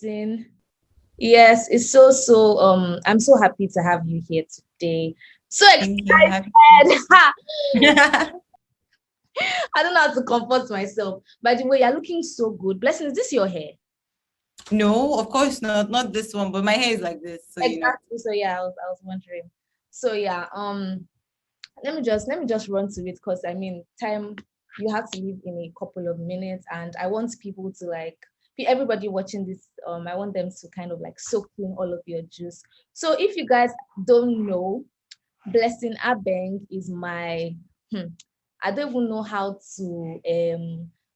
Blessing. Yes, it's so I'm so happy to have you here today. So Thank you. Happy to meet excited. Ha! you. I don't know how to comfort myself. By the way, you're looking so good. Blessing, is this your hair? No, of course not. Not this one, but my hair is like this, so you know. Exactly. So yeah, I was wondering. So yeah, let me just run to it because I mean time you have to leave in a couple of minutes and I want people to like everybody watching this I want them to kind of like soak in all of your juice. So if you guys don't know, Blessing Abeng is my I don't even know how to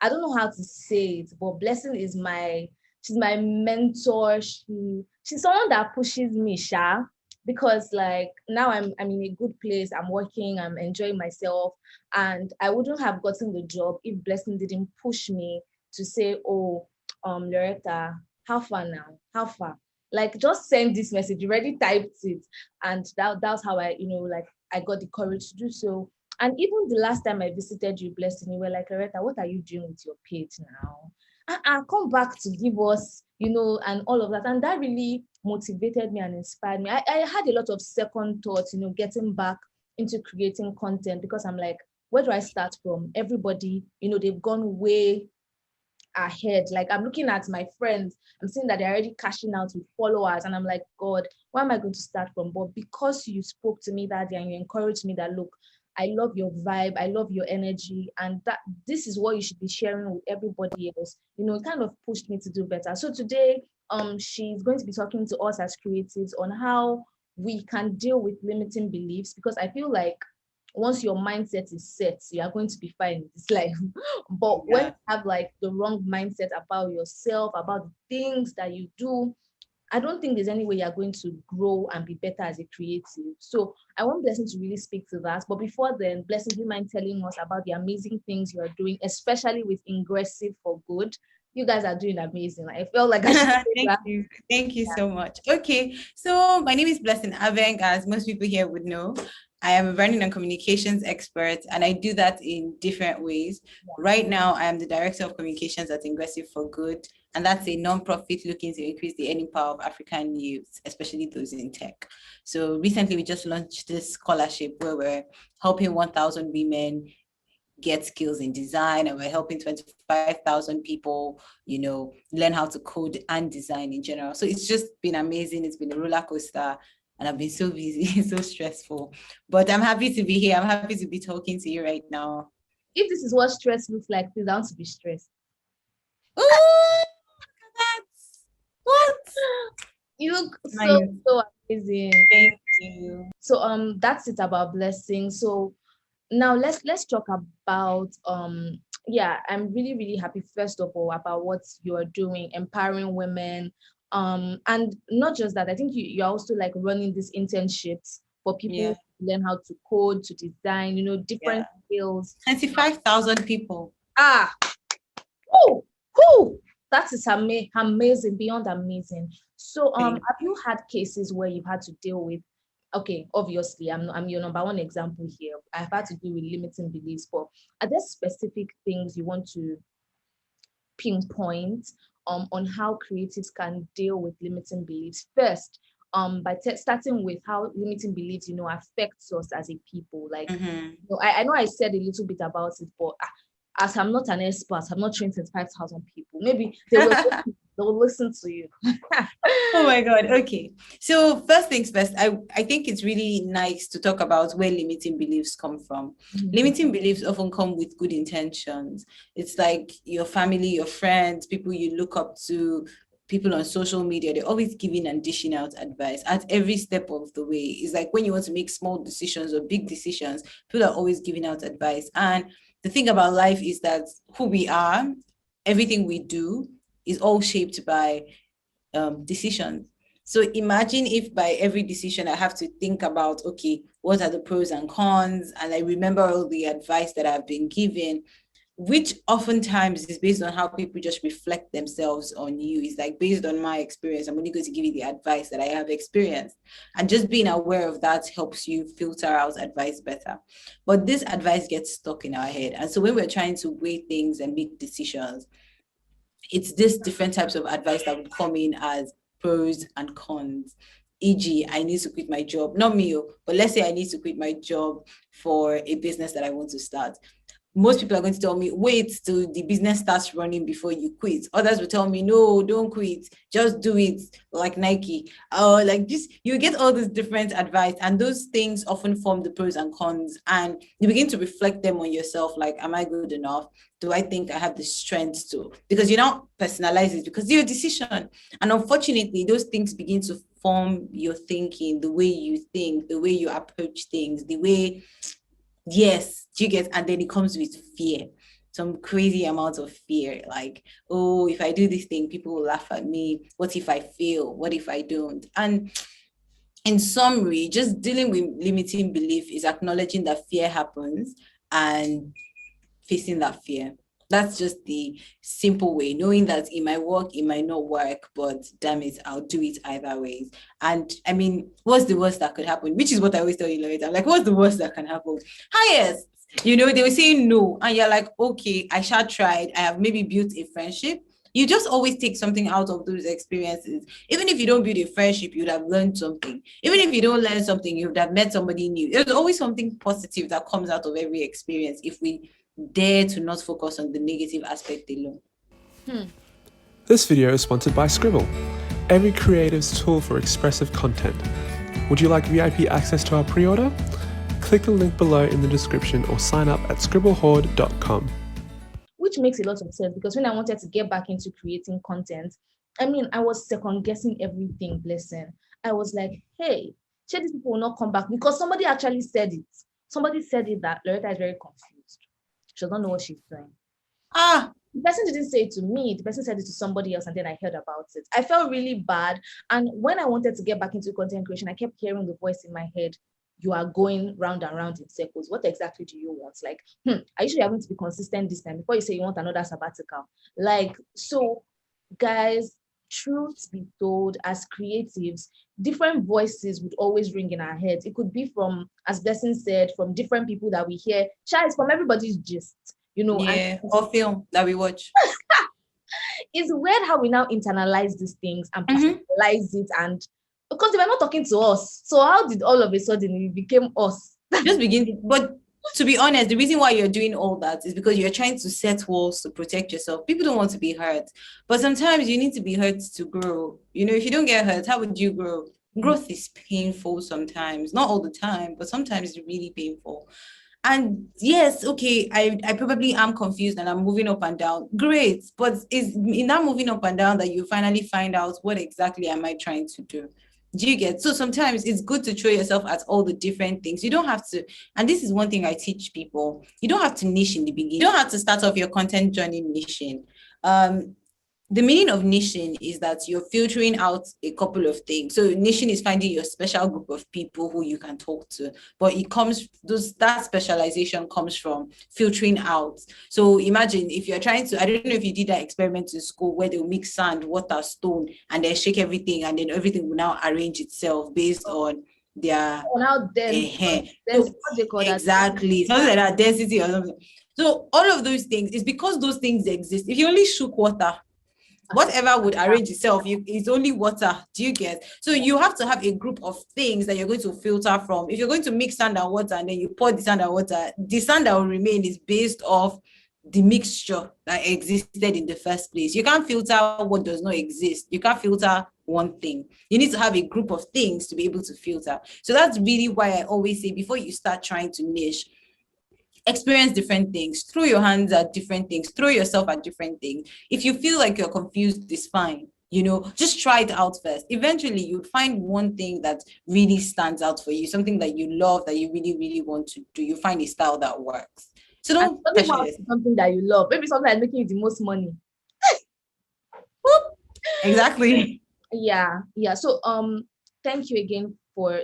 I don't know how to say it, but Blessing is she's my mentor. She's someone that pushes me, Sha, because like now I'm in a good place, I'm working, I'm enjoying myself, and I wouldn't have gotten the job if Blessing didn't push me to say, oh, Loretta, how far now? How far? Like just send this message. You already typed it, and that's how like I got the courage to do so. And even the last time I visited you, Blessing, you were like, Loretta, what are you doing with your page now? Come back to give us, and all of that. And that really motivated me and inspired me. I had a lot of second thoughts, getting back into creating content because I'm like, where do I start from? Everybody, they've gone way ahead. Like I'm looking at my friends, I'm seeing that they're already cashing out with followers, and I'm like, God, where am I going to start from? But because you spoke to me that day and you encouraged me that look, I love your vibe, I love your energy, and that this is what you should be sharing with everybody else. It kind of pushed me to do better. So today, she's going to be talking to us as creatives on how we can deal with limiting beliefs because I feel like once your mindset is set, you are going to be fine in this life. But when Yeah. you have like the wrong mindset about yourself, about the things that you do, I don't think there's any way you're going to grow and be better as a creative. So I want Blessing to really speak to that. But before then, Blessing, do you mind telling us about the amazing things you are doing, especially with Ingressive for Good? You guys are doing amazing. I felt like I should say Thank that. you. Thank you so much. Okay, so my name is Blessing Abeng, as most people here would know. I am a branding and communications expert, and I do that in different ways. Right now, I am the director of communications at Ingressive for Good, and that's a nonprofit looking to increase the earning power of African youth, especially those in tech. So recently, we just launched this scholarship where we're helping 1,000 women get skills in design, and we're helping 25,000 people, learn how to code and design in general. So it's just been amazing. It's been a roller coaster and I've been so busy, so stressful. But I'm happy to be here. I'm happy to be talking to you right now. If this is what stress looks like, please, I want to be stressed. Oh, that's what? You look so Nice. so amazing. Thank you. So that's it about Blessing. So now let's talk about yeah, I'm really really happy first of all about what you're doing, empowering women. And not just that, I think you're also like running these internships for people Yeah, to learn how to code, to design, yeah. different skills. 25,000 people. Ah, whoo, whoo, that is amazing, beyond amazing. So Thank have you had cases where you've had to deal with, okay, obviously I'm your number one example here. I've had to deal with limiting beliefs, but are there specific things you want to pinpoint on how creatives can deal with limiting beliefs? First, by starting with how limiting beliefs, affects us as a people. Like, you. I know I said a little bit about it, but as I'm not an expert, I'm not trained 5,000 people. Maybe Mhm. they will listen to you. Oh my God. Okay. So first things first, I think it's really nice to talk about where limiting beliefs come from. Mhm. Limiting beliefs often come with good intentions. It's like your family, your friends, people you look up to, people on social media, they're always giving and dishing out advice at every step of the way. It's like when you want to make small decisions or big decisions, people are always giving out advice. And the thing about life is that who we are, everything we do is all shaped by decisions. So imagine if by every decision I have to think about, okay, what are the pros and cons? And I remember all the advice that I've been given, which oftentimes is based on how people just reflect themselves on you. It's like based on my experience, I'm only going to give you the advice that I have experienced. And just being aware of that helps you filter out advice better. But this advice gets stuck in our head. And so when we're trying to weigh things and make decisions, it's this different types of advice that would come in as pros and cons. E.g., I need to quit my job. Not me, but let's say I need to quit my job for a business that I want to start. Most people are going to tell me, wait till the business starts running before you quit. Others will tell me, no, don't quit, just do it, like Nike. Like just you get all this different advice, and those things often form the pros and cons, and you begin to reflect them on yourself. Like, am I good enough? Do I think I have the strength to? Because you don't personalize it because it's your decision. And unfortunately, those things begin to form your thinking, the way you think, the way you approach things, the way, yes, do you get? And then it comes with fear, some crazy amount of fear. Like, oh, if I do this thing, people will laugh at me. What if I fail? What if I don't? And in summary, just dealing with limiting belief is acknowledging that fear happens and facing that fear. That's just the simple way, knowing that it might work, it might not work, but damn it, I'll do it either ways. And I mean, what's the worst that could happen? Which is what I always tell you, Loretta. Like, what's the worst that can happen? Highest, they were saying no, and you're like, okay, I shall try. I have maybe built a friendship. You just always take something out of those experiences. Even if you don't build a friendship, you'd have learned something. Even if you don't learn something, you would have met somebody new. There's always something positive that comes out of every experience if we dare to not focus on the negative aspect alone. This video is sponsored by Scribble, every creative's tool for expressive content. Would you like VIP access to our pre-order? Click the link below in the description or sign up at scribblehorde.com. Which makes a lot of sense, because when I wanted to get back into creating content, I mean, I was second guessing everything, Blessing. I was like, hey, sure, these people will not come back, because somebody actually said it. Somebody said it that Loretta is very confused. She doesn't know what she's doing. The person didn't say it to me. The person said it to somebody else, and then I heard about it. I felt really bad. And when I wanted to get back into content creation, I kept hearing the voice in my head, you are going round and round in circles. What exactly do you want? Like, are you sure you're going to be consistent this time before you say you want another sabbatical? Like, so guys, truth be told, as creatives, different voices would always ring in our heads. It could be from, as Blessing said, from different people that we hear. It's from everybody's gist, Yeah, or film that we watch. It's weird how we now internalize these things and personalize it, and because they were not talking to us. So how did all of a sudden it became us? Just begin. But to be honest, the reason why you're doing all that is because you're trying to set walls to protect yourself. People don't want to be hurt, but sometimes you need to be hurt to grow. If you don't get hurt, how would you grow? Growth is painful sometimes, not all the time, but sometimes it's really painful. And yes, okay, I probably am confused and I'm moving up and down. Great. But it's in that moving up and down that you finally find out what exactly am I trying to do. Do you get? So sometimes it's good to throw yourself at all the different things. You don't have to, and this is one thing I teach people, you don't have to niche in the beginning. You don't have to start off your content journey niching. The meaning of niching is that you're filtering out a couple of things. So niching is finding your special group of people who you can talk to, but that specialization comes from filtering out. So imagine if you're trying to, I don't know if you did that experiment in school where they'll mix sand, water, stone, and then shake everything, and then everything will now arrange itself based on their hair. Exactly. Something like that, density or something. So all of those things is because those things exist. If you only shook water, whatever would arrange itself, it's only water. Do you get? So you have to have a group of things that you're going to filter from. If you're going to mix sand and water and then you pour the sand and water, the sand that will remain is based off the mixture that existed in the first place. You can't filter what does not exist. You can't filter one thing. You need to have a group of things to be able to filter. So that's really why I always say, before you start trying to niche, experience different things, throw your hands at different things, throw yourself at different things. If you feel like you're confused, it's fine. Just try it out first. Eventually you'd find one thing that really stands out for you, something that you love, that you really, really want to do. You find a style that works. So don't something that you love. Maybe something that's making you the most money. Exactly. Yeah. So thank you again for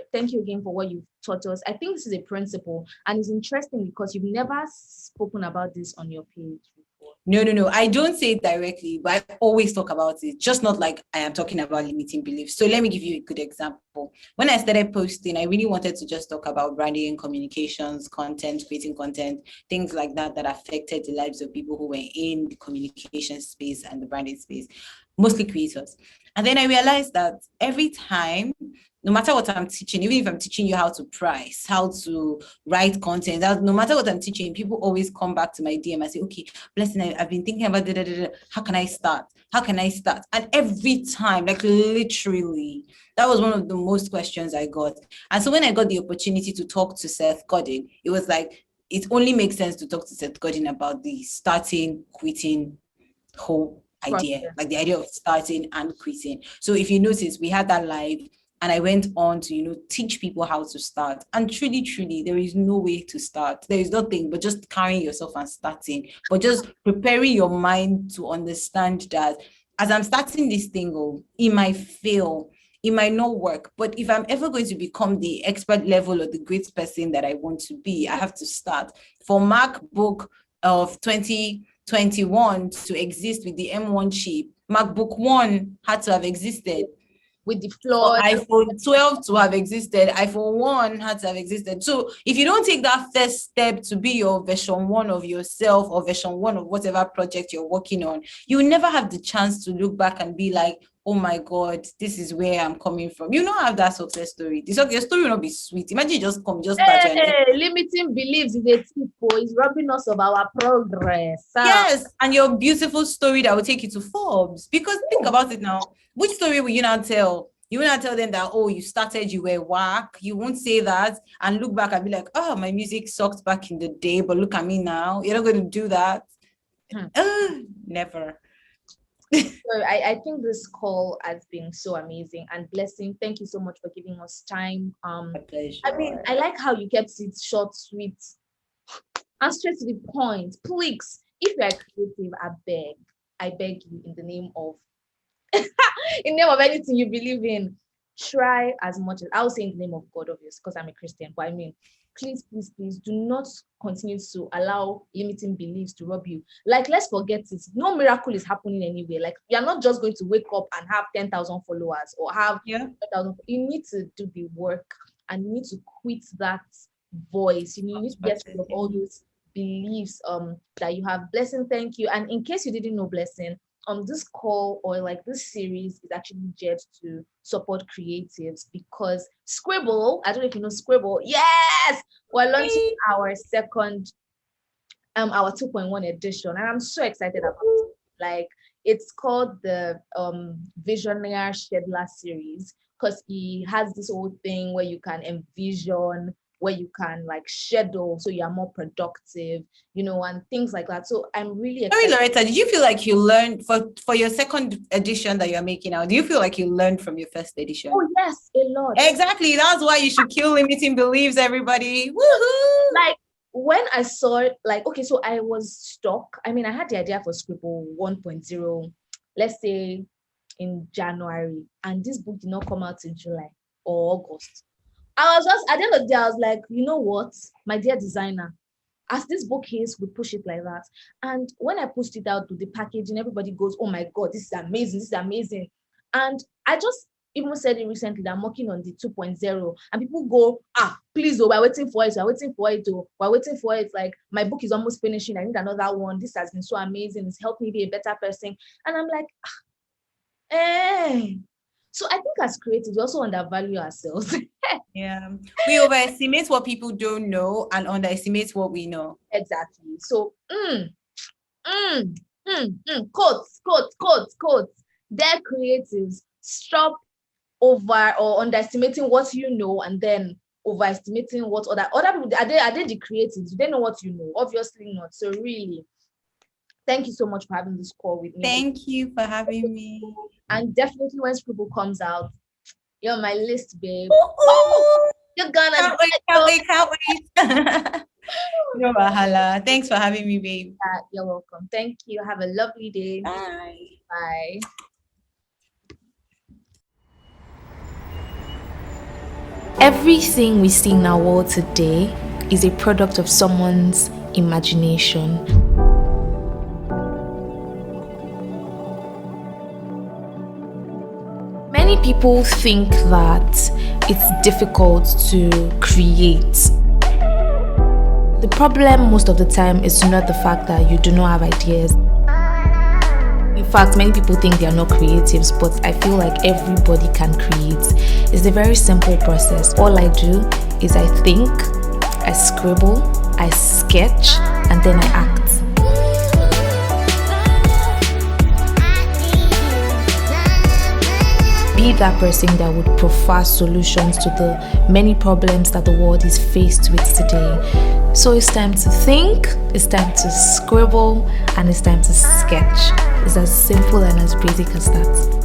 what you've taught us. I think this is a principle, and it's interesting because you've never spoken about this on your page before. No. I don't say it directly, but I always talk about it, just not like I am talking about limiting beliefs. So let me give you a good example. When I started posting, I really wanted to just talk about branding, communications, content, creating content, things like that affected the lives of people who were in the communication space and the branding space, mostly creators. And then I realized that every time, no matter what I'm teaching, even if I'm teaching you how to price, how to write content, no matter what I'm teaching, people always come back to my DM and say, okay, Blessing, I've been thinking about how can I start? How can I start? And every time, like literally, that was one of the most questions I got. And so when I got the opportunity to talk to Seth Godin, it was like, it only makes sense to talk to Seth Godin about the starting, quitting whole idea, like the idea of starting and quitting. So if you notice, we had that live, and I went on to, teach people how to start. And truly, there is no way to start. There is nothing but just carrying yourself and starting, but just preparing your mind to understand that as I'm starting this thing, it might fail, it might not work. But if I'm ever going to become the expert level or the great person that I want to be, I have to start. For MacBook of 2021 to exist with the M1 chip, MacBook 1 had to have existed. With the floor, iPhone 12 to have existed, iPhone 1 had to have existed. So if you don't take that first step to be your version 1 of yourself or version 1 of whatever project you're working on, you will never have the chance to look back and be like, oh my God, this is where I'm coming from. You don't have that success story. Your story will not be sweet. Imagine you just come, just start. Limiting beliefs is a tip, is robbing us of our progress. Yes, and your beautiful story that will take you to Forbes. Because think about it now. Which story will you not tell? You will not tell them that, oh, you started, you were whack. You won't say that and look back and be like, oh, my music sucked back in the day, but look at me now. You're not going to do that. Never. So I think this call has been so amazing, and Blessing, thank you so much for giving us time. My pleasure. I mean, I like how you kept it short, sweet, and straight to the point. Please, if you are creative, I beg you, in the name of in the name of anything you believe in, try as much as, I'll say in the name of God, obviously, because I'm a Christian, but I mean, please do not continue to allow limiting beliefs to rob you. Like, let's forget it. No miracle is happening anyway. Like, you're not just going to wake up and have 10,000 followers or have 10,000. You need to do the work, and you need to quit that voice. You need to get rid of all those beliefs that you have. Blessing, thank you. And in case you didn't know, Blessing, this call or like this series is actually geared to support creatives, because Scribble, I don't know if you know Scribble. Yes, we're launching our second, our 2.1 edition, and I'm so excited about it. Like, it's called the Visionaire Schedler series, because he has this whole thing where you can envision, where you can like schedule so you are more productive, and things like that. So I'm really excited. Sorry, Loretta, did you feel like you learned for your second edition that you're making now? Do you feel like you learned from your first edition? Oh yes, a lot. Exactly. That's why you should kill limiting beliefs, everybody. Woohoo! Like, when I saw it, like, okay, so I was stuck. I mean, I had the idea for Scribble 1.0, let's say in January, and this book did not come out in July or August. I was just, at the end of the day, I was like, you know what, my dear designer, as this book is, we push it like that. And when I pushed it out to the packaging, everybody goes, oh my God, this is amazing. And I just even said it recently that I'm working on the 2.0, and people go, please, we're waiting for it, like, my book is almost finishing, I need another one, this has been so amazing, it's helped me be a better person. And I'm like, So I think as creatives, we also undervalue ourselves. Yeah, we overestimate what people don't know and underestimate what we know. Exactly. So, quotes. They're creatives. Stop over or underestimating what you know, and then overestimating what other people are they the creatives? Do they know what you know? Obviously not. So really, thank you so much for having this call with me. Thank you for having me. And definitely when Scribble comes out, you're on my list, babe. You're gonna can't wait. No wahala. Thanks for having me, babe. You're welcome. Thank you. Have a lovely day. Bye. Everything we see in our world today is a product of someone's imagination. people think that it's difficult to create. The problem most of the time is not the fact that you do not have ideas. In fact, many people think they are not creatives, but I feel like everybody can create. It's a very simple process. All I do is I think, I scribble, I sketch, and then I act. Be that person that would prefer solutions to the many problems that the world is faced with today. So it's time to think, it's time to scribble, and it's time to sketch. It's as simple and as basic as that.